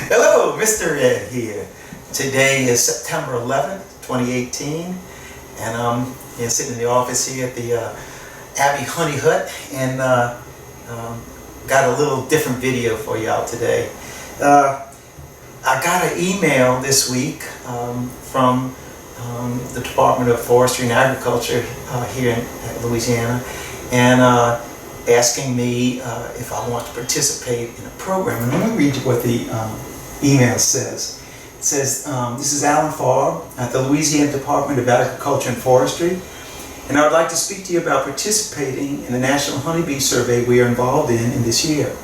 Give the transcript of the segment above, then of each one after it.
Hello, Mr. Ed here. Today is September 11th, 2018, and I'm sitting in the office here at the Abbey Honey Hut, and got a little different video for y'all today. I got an email this week from the Department of Forestry and Agriculture here in Louisiana, and asking me if I want to participate in a program. And let me read you what the email says. It says, this is Alan Farr at the Louisiana Department of Agriculture and Forestry, and I would like to speak to you about participating in the National Honeybee Survey we are involved in this year.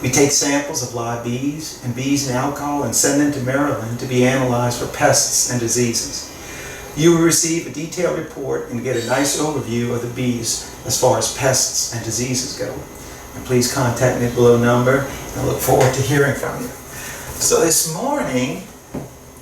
We take samples of live bees and bees and alcohol and send them to Maryland to be analyzed for pests and diseases. You will receive a detailed report and get a nice overview of the bees as far as pests and diseases go. And please contact me below number, and I look forward to hearing from you. So this morning,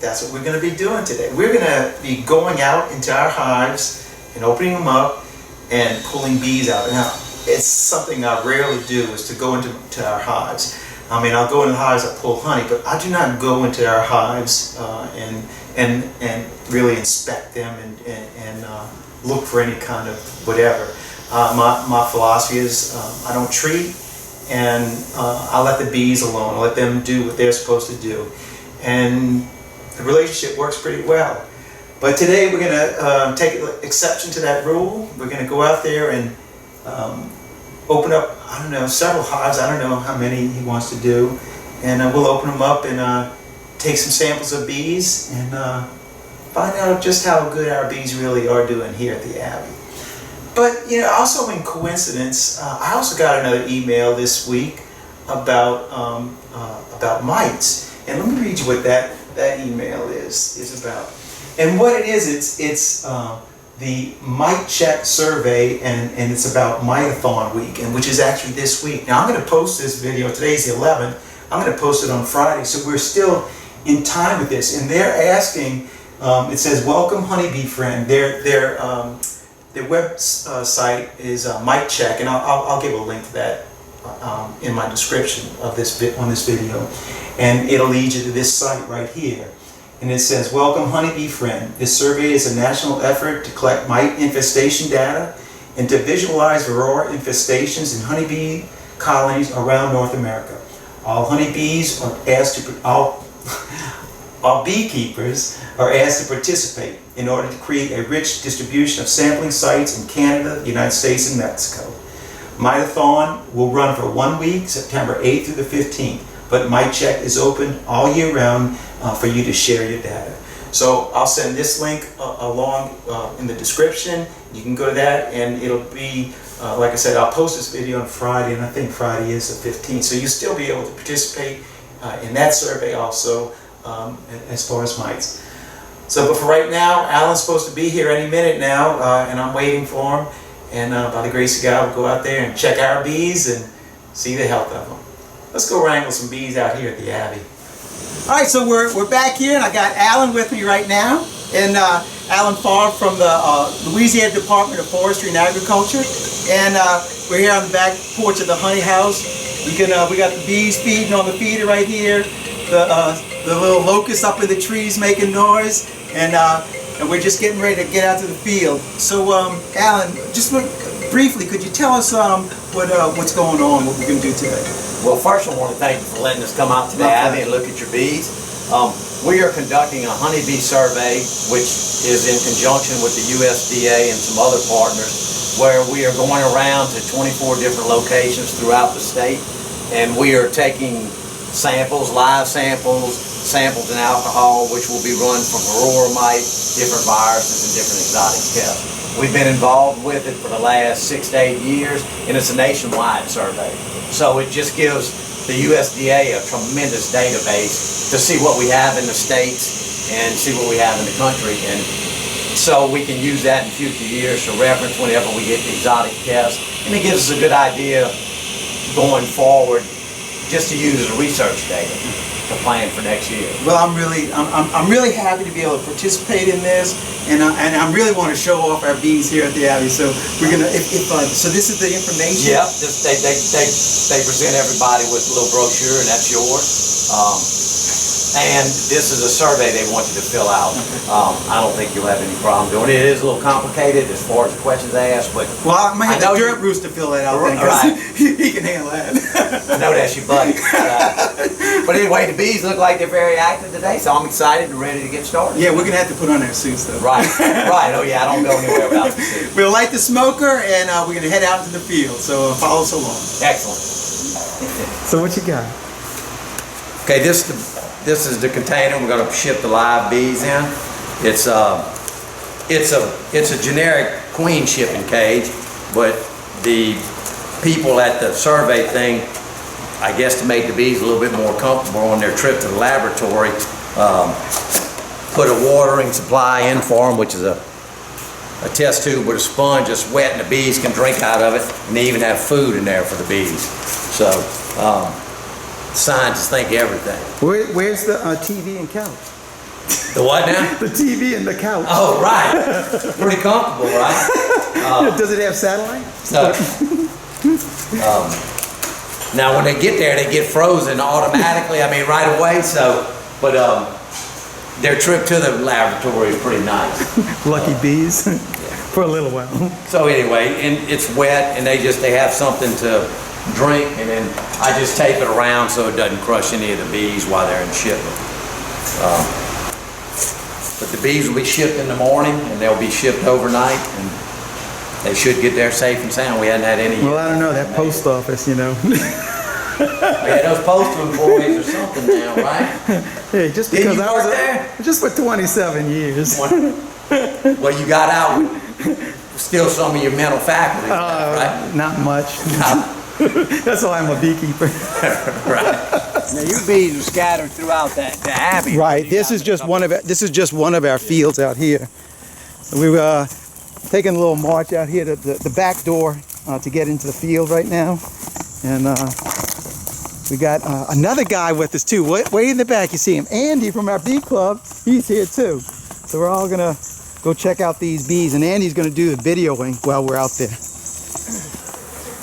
that's what we're going to be doing today. We're going to be going out into our hives and opening them up and pulling bees out. Now, it's something I rarely do, is to go into our hives. I mean, I'll go into the hives, I pull honey, but I do not go into our hives and really inspect them and look for any kind of whatever. My philosophy is I don't treat, and I let the bees alone. I let them do what they're supposed to do, and the relationship works pretty well. But today we're going to take exception to that rule. We're going to go out there and open up, I don't know, several hives. I don't know how many he wants to do, and we'll open them up and take some samples of bees and find out just how good our bees really are doing here at the Abbey. But also in coincidence, I also got another email this week about mites, and let me read you what that email is about. And what it is, it's the Mite Check survey, and it's about Mite-A-Thon week, and which is actually this week. Now I'm going to post this video. Today's the 11th. I'm going to post it on Friday, so we're still in time with this. And they're asking. It says, "Welcome, honeybee friend." Their website is Mite Check, and I'll give a link to that in my description of this video, and it'll lead you to this site right here. And it says, "Welcome, honeybee friend. This survey is a national effort to collect mite infestation data and to visualize varroa infestations in honeybee colonies around North America. All honeybees are asked to all beekeepers are asked to participate in order to create a rich distribution of sampling sites in Canada, the United States, and Mexico. Mite-A-Thon will run for 1 week, September 8th through the 15th, but Mite Check is open all year round for you to share your data." So I'll send this link along in the description. You can go to that, and it'll be, like I said, I'll post this video on Friday, and I think Friday is the 15th, so you'll still be able to participate in that survey also, as far as mites. So, but for right now, Alan's supposed to be here any minute now, and I'm waiting for him. And by the grace of God, we'll go out there and check our bees and see the health of them. Let's go wrangle some bees out here at the Abbey. All right, so we're back here, and I got Alan with me right now, and Alan Farr from the Louisiana Department of Forestry and Agriculture, and we're here on the back porch of the honey house. We got the bees feeding on the feeder right here. The little locusts up in the trees making noise, and we're just getting ready to get out to the field. So, Alan, just briefly, could you tell us what's going on, what we're going to do today? Well, first I want to thank you for letting us come out to the Abbey and look at your bees. We are conducting a honeybee survey, which is in conjunction with the USDA and some other partners, where we are going around to 24 different locations throughout the state, and we are taking samples, live samples, samples in alcohol, which will be run for varroa mite, different viruses, and different exotic pests. We've been involved with it for the last 6 to 8 years, and it's a nationwide survey. So it just gives the USDA a tremendous database to see what we have in the states and see what we have in the country. And so we can use that in future years to reference whenever we get the exotic pests. And it gives us a good idea going forward just to use as a research data to plan for next year. Well, I'm really happy to be able to participate in this, and I really want to show off our bees here at the Abbey. So we're gonna, so this is the information. Yep, they present everybody with a little brochure, and that's yours. And this is a survey they want you to fill out. I don't think you'll have any problem doing it. It is a little complicated as far as the questions they ask, but Well, I might have I know the dirt you- rooster fill that out then, 'cause Right. he can handle that. I know that's your buddy. But anyway, the bees look like they're very active today, so I'm excited and ready to get started. Yeah, we're gonna have to put on our suits though. Right, right. Oh yeah, I don't go anywhere without the suit. We'll light the smoker and we're gonna head out into the field. So follow us along. Excellent. So what you got? Okay, this is the container we're going to ship the live bees in. It's a generic queen shipping cage, but the people at the survey thing, I guess to make the bees a little bit more comfortable on their trip to the laboratory, put a watering supply in for them, which is a test tube with a sponge that's wet and the bees can drink out of it, and they even have food in there for the bees. So scientists think everything. Where's the TV and couch? The what now? The TV and the couch. Oh, right. Pretty comfortable, right? Does it have satellite? No. Now, when they get there, they get frozen automatically. I mean, right away. So, but their trip to the laboratory is pretty nice. Lucky bees for a little while. So anyway, and it's wet, and they have something to drink, and then I just tape it around so it doesn't crush any of the bees while they're in shipment. But the bees will be shipped in the morning, and they'll be shipped overnight, and they should get there safe and sound. We hadn't had any. Well, I don't know, that post office, you know. Yeah, those postal employees or something now, right? Hey, just Did because you I work was there? just for 27 years. Well, you got out with still some of your mental faculties, right? Not much. That's why I'm a beekeeper. Right. Now, your bees are scattered throughout the Abbey. Right. This is just one of our fields out here. So we were taking a little march out here to the back door to get into the field right now, and we got another guy with us too. Way in the back, you see him, Andy from our bee club. He's here too. So we're all gonna go check out these bees, and Andy's gonna do the videoing while we're out there.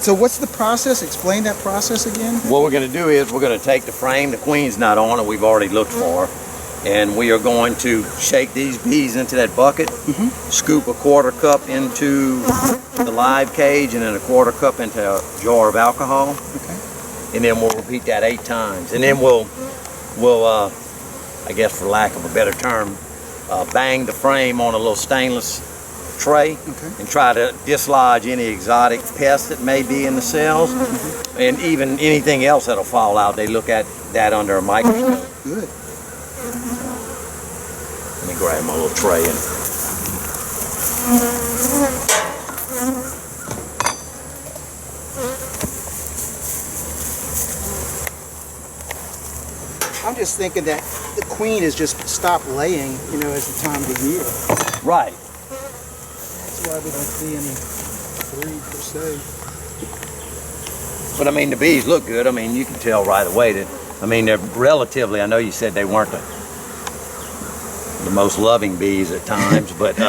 So what's the process? Explain that process again. What we're going to do is we're going to take the frame. The queen's not on it. We've already looked for her. And we are going to shake these bees into that bucket, scoop a quarter cup into the live cage, and then a quarter cup into a jar of alcohol. Okay. And then we'll repeat that 8 times. And then we'll I guess for lack of a better term, bang the frame on a little stainless tray and try to dislodge any exotic pests that may be in the cells, and even anything else that'll fall out. They look at that under a microscope. Good. Let me grab my little tray and I'm just thinking that the queen has just stopped laying, you know, as the time of the year. right. That's why we don't see any breed per se. But I mean, the bees look good. I mean, you can tell right away that, I mean, they're relatively, I know you said they weren't the most loving bees at times, but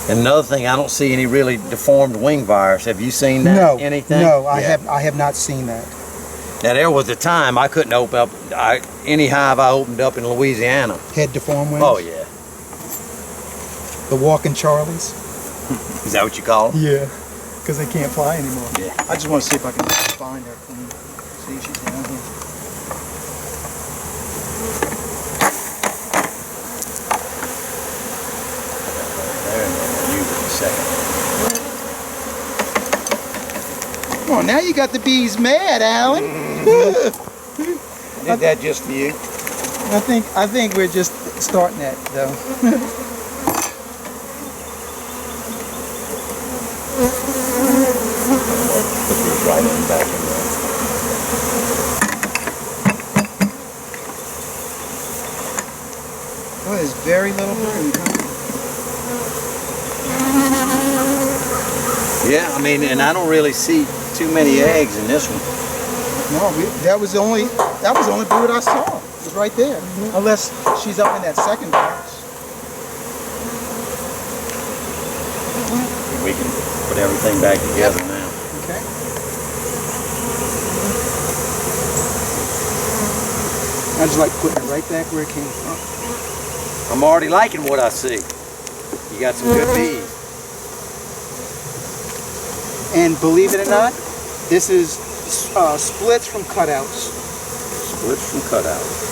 and another thing, I don't see any really deformed wing virus. Have you seen that? No, anything? no, Yeah. I have not seen that. Now there was a time I couldn't open up any hive I opened up in Louisiana. Head deformed wings? Oh yeah. The walking Charlies? Is that what you call them? Yeah, because they can't fly anymore. Yeah. I just want to see if I can find her queen. See if she's down here. There, and then we'll use it in a second. Come on, now you got the bees mad, Alan. Did that just for you? I think we're just starting that though. Put these right in back in there. Oh, there's very little brood. Yeah, I mean, and I don't really see too many eggs in this one. No, that was the only brood I saw. It was right there. Unless she's up in that second box. We can put everything back together now. Okay. I just like putting it right back where it came from. I'm already liking what I see. You got some good bees. And believe it or not, this is splits from cutouts. Splits from cutouts.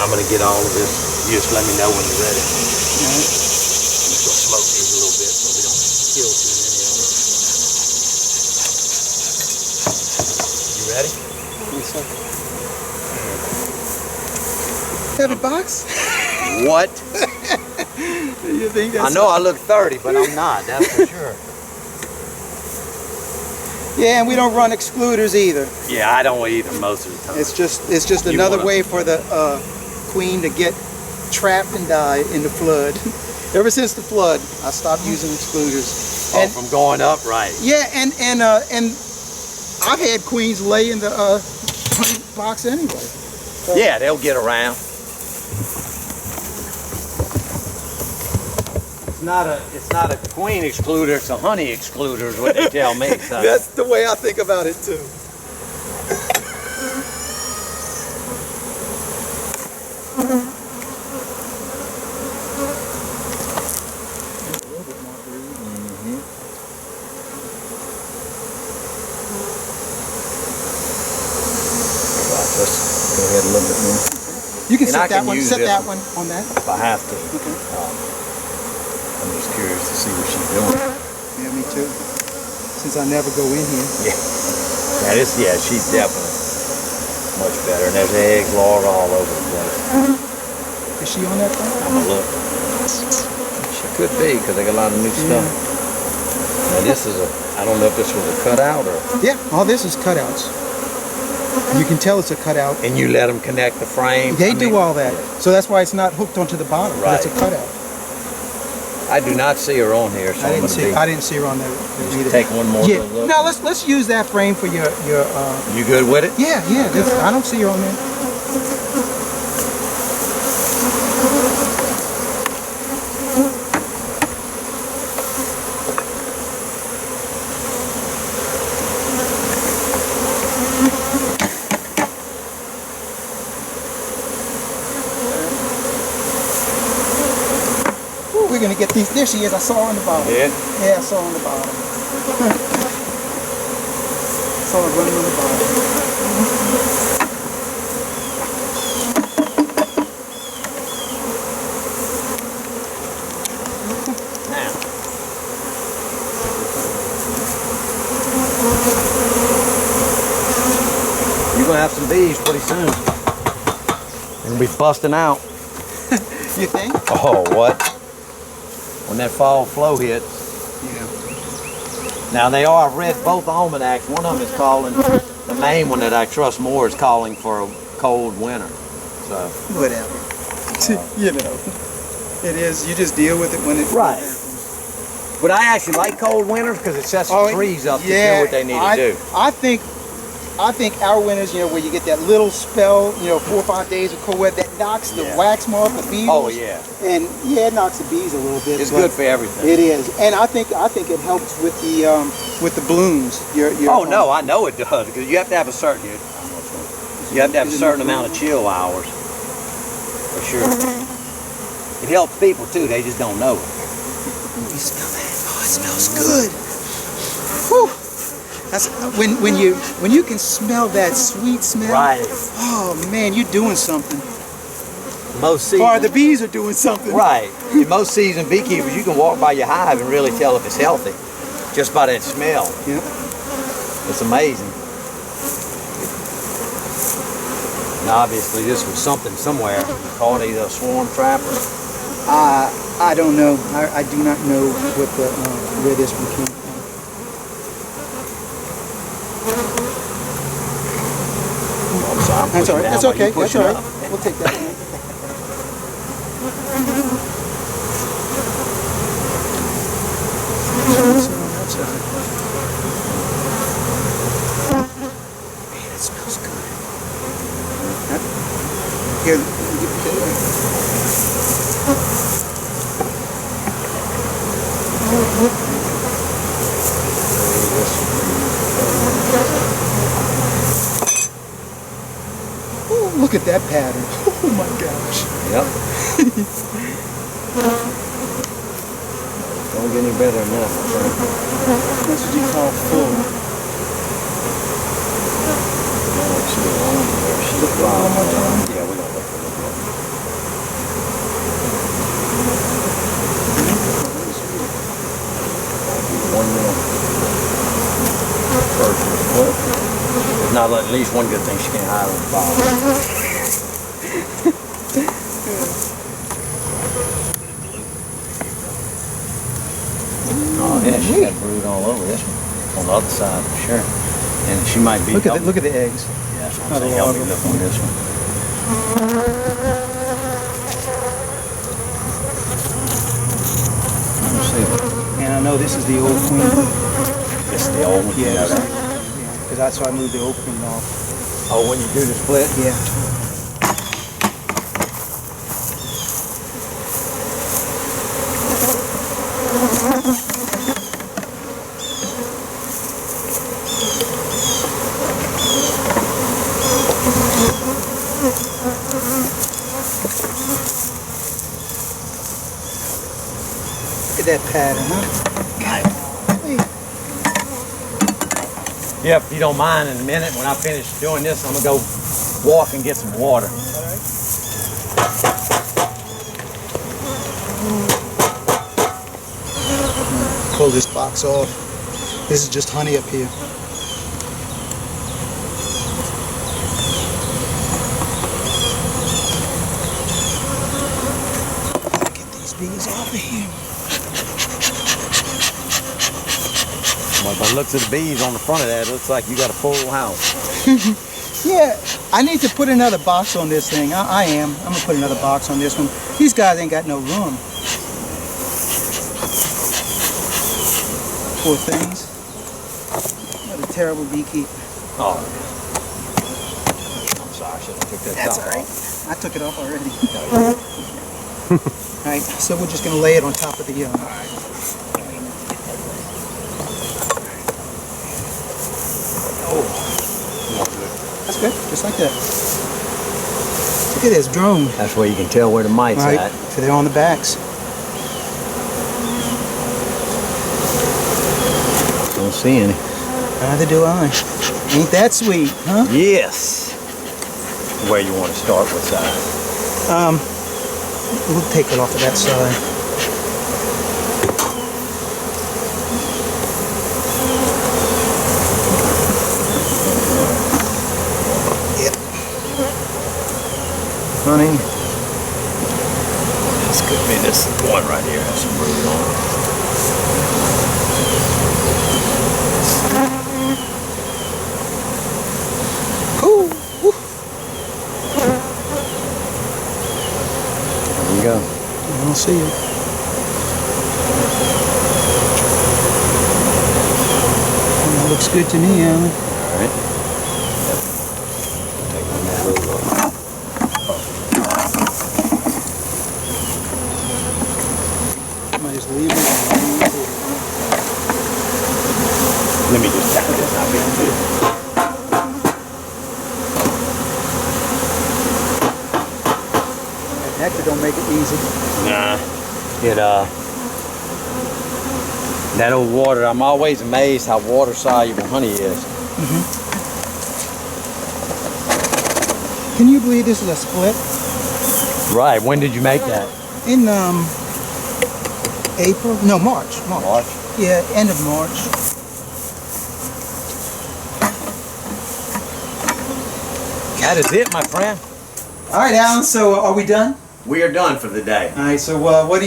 I'm gonna get all of this. You just let me know when you're ready. All right. I'm just gonna smoke these a little bit so we don't kill too many of them. You ready? Yes, sir. Heavy box? What? You think that's I know I look 30, but I'm not, that's for sure. Yeah, and we don't run excluders either. Yeah, I don't either most of the time. It's just You another wanna- way for the queen to get trapped and die in the flood. Ever since the flood, I stopped using excluders. Oh, And from going up, right. yeah, and I've had queens lay in the honey box anyway. So, Yeah, they'll get around. It's not a queen excluder, it's a honey excluder is what they tell me. So. That's the way I think about it too. Let's go ahead a little bit more. You can And I set that can one. use Set this that one. one on that. If I have to. Okay. I'm just curious to see what she's doing. Yeah, me too. Since I never go in here. Yeah, she's definitely much better. And there's eggs, larvae all over the place. Is she on that thing? I'm gonna look. She could be because they got a lot of new stuff. Now this is I don't know if this was a cutout or. Yeah, all this is cutouts. You can tell it's a cutout. And you let them connect the frame. They do all that. So that's why it's not hooked onto the bottom. Right. It's a cutout. I do not see her on here, so I I'm didn't see. gonna I didn't see her on there either. take one more Yeah. good look. No, let's use that frame for your. You good with it? Yeah. I don't see her on there. We're gonna get these. There she is. I saw her on the bottom. Yeah. Yeah, I saw her on the bottom. Saw her running on the bottom. Now. You're gonna have some bees pretty soon. They're gonna be busting out. You think? Oh, what? When that fall flow hits. Yeah. Now they are, I've read both almanacs. One of them is calling, the main one that I trust more is calling for a cold winter. So. Whatever. You know. It is. You just deal with it when it Right. happens. But I actually like cold winters because it sets the trees up to do what they need to do. I think our winters, you know, where you get that little spell, you know, 4 or 5 days of cold weather, that knocks the wax moth, the beetles. Oh yeah. And yeah, it knocks the bees a little bit. It's but good for everything. It is, and I think it helps with the blooms. Oh no, I know it does because you have to have a certain amount of chill hours for sure. It helps people too. They just don't know it. You smell that? Oh, it smells good. Whew. That's when you can smell that sweet smell. Right. Oh man, you're doing something. Most seasons. Or the bees are doing something. Right. In most seasoned beekeepers, you can walk by your hive and really tell if it's healthy just by that smell. Yeah. It's amazing. And obviously, this was something somewhere. Called either a swarm trapper. I don't know. I do not know what where this one came from. That's all right. That's okay. That's all right. We'll take that. Man, it smells good. Here, Look at that pattern. Oh my gosh. Yep. Don't get any better than that, my friend. That's what you call full. Look one more time. Yeah, we're gonna look for it. One more. Perfect. Well, there's not at least one good thing she can't hide on the bottom. Oh yeah, she got brood all over this one. On the other side, for sure. And she might be. Look at the eggs. Yeah, that's what I'm saying. Help me look on this one. Let me see. And I know this is the old queen. This is the old one. Yeah, Yeah. because that's why I moved the old queen off. Oh, when you do the split? Yeah. Look at that pattern, huh? Yeah, if you don't mind, in a minute, when I finish doing this, I'm gonna go walk and get some water. Pull this box off. This is just honey up here. Get these bees off of here. Well, by the looks of the bees on the front of that, it looks like you got a full house. Yeah, I need to put another box on this thing. I am. I'm gonna put another box on this one. These guys ain't got no room. Poor things. What a terrible beekeeper. Oh. I'm sorry, I should have took that That's top all right. off. I took it off already. No, you- All right, so we're just gonna lay it on top of the That's good, just like that. Look at this drone. That's where you can tell where the mites Right, at. so they're on the backs. Don't see any. Neither do I. Ain't that sweet, huh? Yes. Where you want to start with side? We'll take it off of that side. Yep. Honey. This could be this one right here has some brood on it. Ooh, ooh. There you go. I don't see it. It looks good to me, Alan. All right. Yep. Take that brood off. Might just leave it. Let me just tap this out here. That nectar don't make it easy. Nah. That old water, I'm always amazed how water soluble honey is. Can you believe this is a split? Right, when did you make that? In April? No, March. March? Yeah, end of March. That is it, my friend. All right, Alan. So are we done? We are done for the day. All right. So what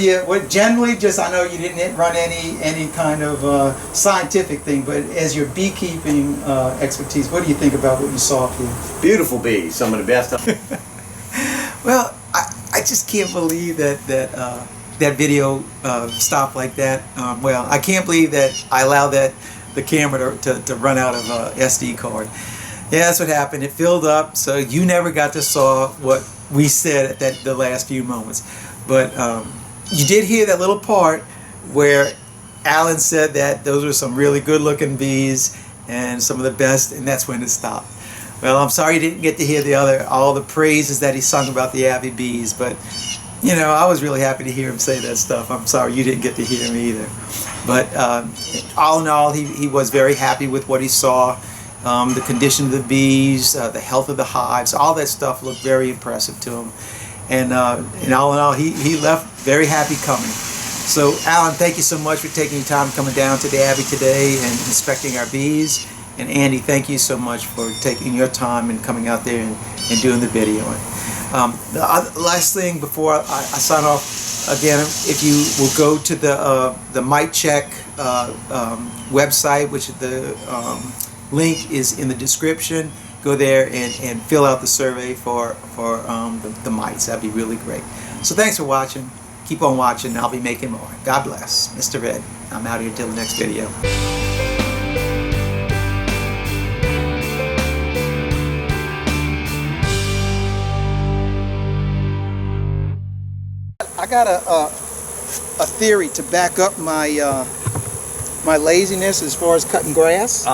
generally? Just I know you didn't run any kind of scientific thing, but as your beekeeping expertise, what do you think about what you saw up here? Beautiful bees, some of the best. Well, I just can't believe that video stopped like that. Well, I can't believe that I allowed the camera to run out of SD card. Yeah, that's what happened. It filled up, so you never got to saw what we said at the last few moments. But you did hear that little part where Alan said that those were some really good-looking bees and some of the best, and that's when it stopped. Well, I'm sorry you didn't get to hear all the praises that he sung about the Abbey bees, but you know, I was really happy to hear him say that stuff. I'm sorry you didn't get to hear him either. But all in all, he was very happy with what he saw. The condition of the bees, the health of the hives, all that stuff looked very impressive to him. And all in all, he left very happy coming. So, Alan, thank you so much for taking your time coming down to the Abbey today and inspecting our bees. And Andy, thank you so much for taking your time and coming out there and doing the video. The last thing before I sign off, again, if you will go to the Mite-Check website, which the link is in the description, go there and fill out the survey for the mites. That'd be really great. So thanks for watching. Keep on watching. I'll be making more. God bless. Mr. Red. I'm out here until the next video. I got a theory to back up my my laziness as far as cutting grass.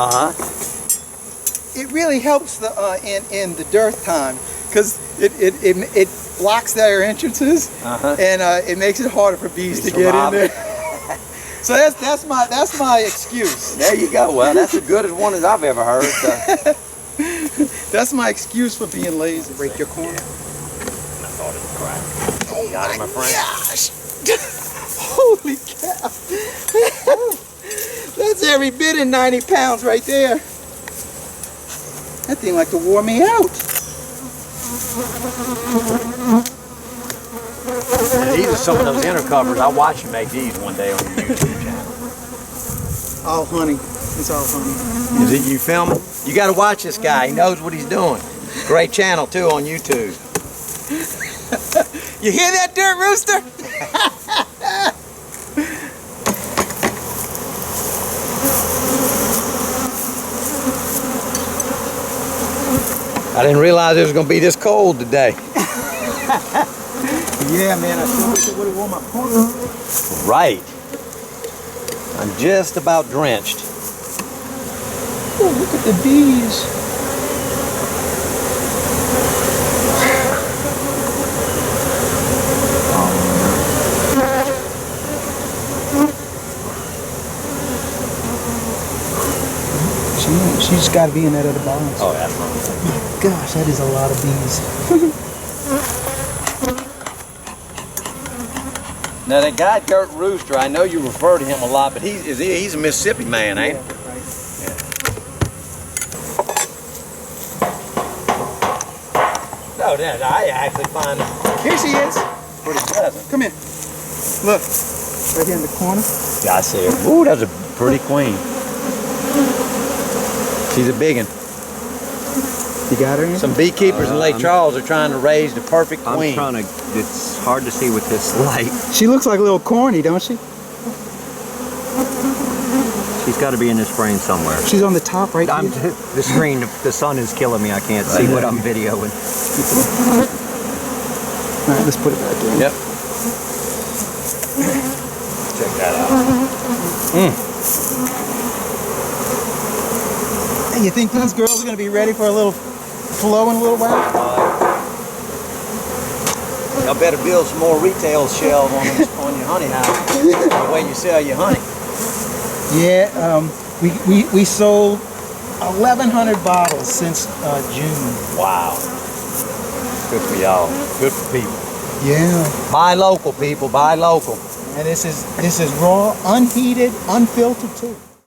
It really helps in the dearth time because it blocks their entrances and it makes it harder for bees to get in there. So that's my excuse. There you go. Well, that's as good as one as I've ever heard. So. That's my excuse for being lazy. Break your corner. I thought it was crack. Oh got it, my friend. Gosh! Holy cow! That's every bit in 90 pounds right there. That thing like to wore me out. And these are some of those inner covers. I watched you make these one day on your YouTube channel. All honey. It's all honey. Is it you filming? You got to watch this guy. He knows what he's doing. Great channel too on YouTube. You hear that, dirt rooster? I didn't realize it was going to be this cold today. Yeah, man. I sure wish I would have worn my pants. Right. I'm just about drenched. Oh, look at the bees. She's got to be in that other box. Oh, that's wrong. Gosh, that is a lot of bees. Now that guy Dirt Rooster, I know you refer to him a lot, but he's a Mississippi man, ain't he? Yeah. No, I actually find Here she is. pretty pleasant. Come here. Look, right here in the corner. Yeah, I see her. Ooh, that's a pretty queen. She's a big one. You got her? Some beekeepers in Lake Charles are trying to raise the perfect queen. I'm trying to, it's hard to see with this light. She looks like a little corny, don't she? She's got to be in this frame somewhere. She's on the top right I'm here. the screen, the sun is killing me. I can't see what I'm videoing. All right, let's put it back in. Yep. Check that out. Hey, you think these girls are going to be ready for a little flow in a little while? Y'all better build some more retail shelves on your honey hive. The way you sell your honey. Yeah, we sold 1,100 bottles since June. Wow. Good for y'all. Good for people. Yeah. Buy local, people. Buy local. And this is raw, unheated, unfiltered too.